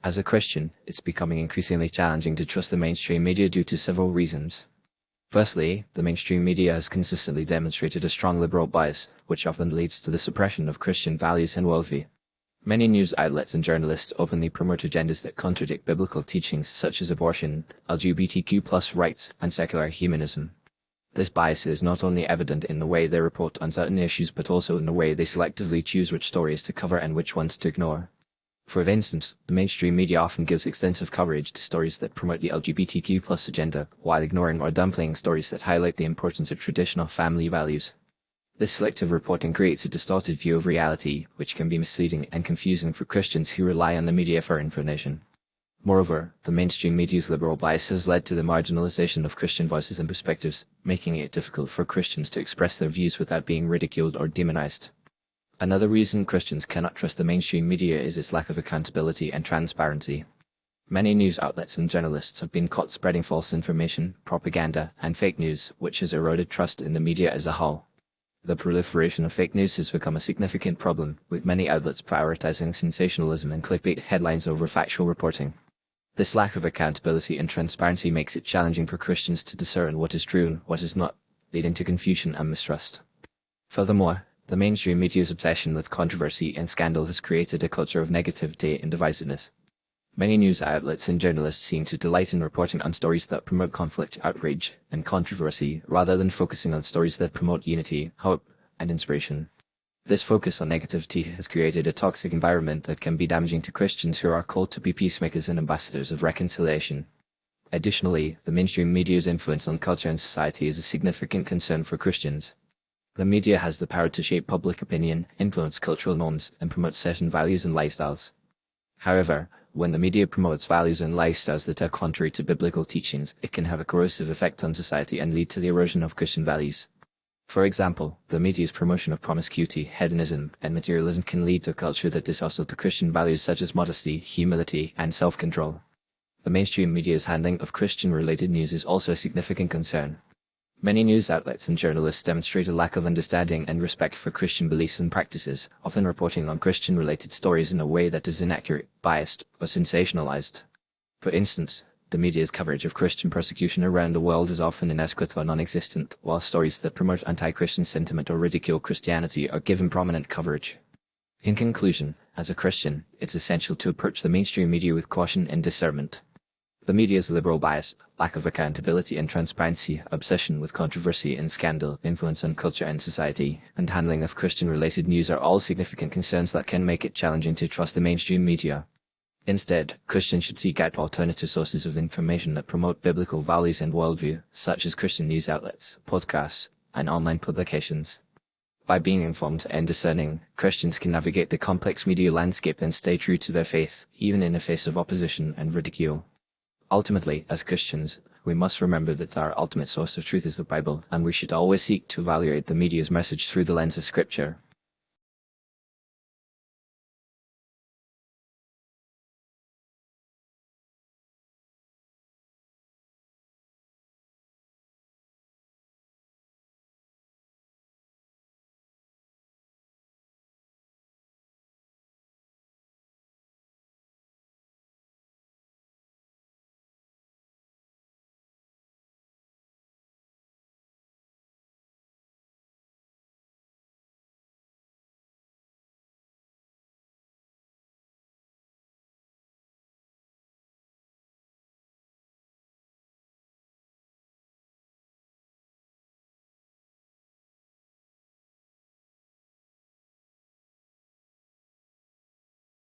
As a Christian, it's becoming increasingly challenging to trust the mainstream media due to several reasons. Firstly, the mainstream media has consistently demonstrated a strong liberal bias, which often leads to the suppression of Christian values and worldview. Many news outlets and journalists openly promote agendas that contradict biblical teachings such as abortion, LGBTQ+ rights, and secular humanism. This bias is not only evident in the way they report on certain issues but also in the way they selectively choose which stories to cover and which ones to ignore. For instance, the mainstream media often gives extensive coverage to stories that promote the LGBTQ+ agenda, while ignoring or downplaying stories that highlight the importance of traditional family values. This selective reporting creates a distorted view of reality, which can be misleading and confusing for Christians who rely on the media for information. Moreover, the mainstream media's liberal bias has led to the marginalization of Christian voices and perspectives, making it difficult for Christians to express their views without being ridiculed or demonized. Another reason Christians cannot trust the mainstream media is its lack of accountability and transparency. Many news outlets and journalists have been caught spreading false information, propaganda, and fake news, which has eroded trust in the media as a whole. The proliferation of fake news has become a significant problem, with many outlets prioritizing sensationalism and clickbait headlines over factual reporting. This lack of accountability and transparency makes it challenging for Christians to discern what is true and what is not, leading to confusion and mistrust. Furthermore, the mainstream media's obsession with controversy and scandal has created a culture of negativity and divisiveness. Many news outlets and journalists seem to delight in reporting on stories that promote conflict, outrage, and controversy, rather than focusing on stories that promote unity, hope, and inspiration. This focus on negativity has created a toxic environment that can be damaging to Christians who are called to be peacemakers and ambassadors of reconciliation. Additionally, the mainstream media's influence on culture and society is a significant concern for Christians. The media has the power to shape public opinion, influence cultural norms, and promote certain values and lifestyles. However, when the media promotes values and lifestyles that are contrary to biblical teachings, it can have a corrosive effect on society and lead to the erosion of Christian values. For example, the media's promotion of promiscuity, hedonism, and materialism can lead to a culture that is hostile to Christian values such as modesty, humility, and self-control. The mainstream media's handling of Christian-related news is also a significant concern. Many news outlets and journalists demonstrate a lack of understanding and respect for Christian beliefs and practices, often reporting on Christian-related stories in a way that is inaccurate, biased, or sensationalized. For instance, the media's coverage of Christian persecution around the world is often inadequate or non-existent, while stories that promote anti-Christian sentiment or ridicule Christianity are given prominent coverage. In conclusion, as a Christian, it's essential to approach the mainstream media with caution and discernment. The media's liberal bias, lack of accountability and transparency, obsession with controversy and scandal, influence on culture and society, and handling of Christian-related news are all significant concerns that can make it challenging to trust the mainstream media. Instead, Christians should seek out alternative sources of information that promote biblical values and worldview, such as Christian news outlets, podcasts, and online publications. By being informed and discerning, Christians can navigate the complex media landscape and stay true to their faith, even in the face of opposition and ridicule. Ultimately, as Christians, we must remember that our ultimate source of truth is the Bible, and we should always seek to evaluate the media's message through the lens of Scripture.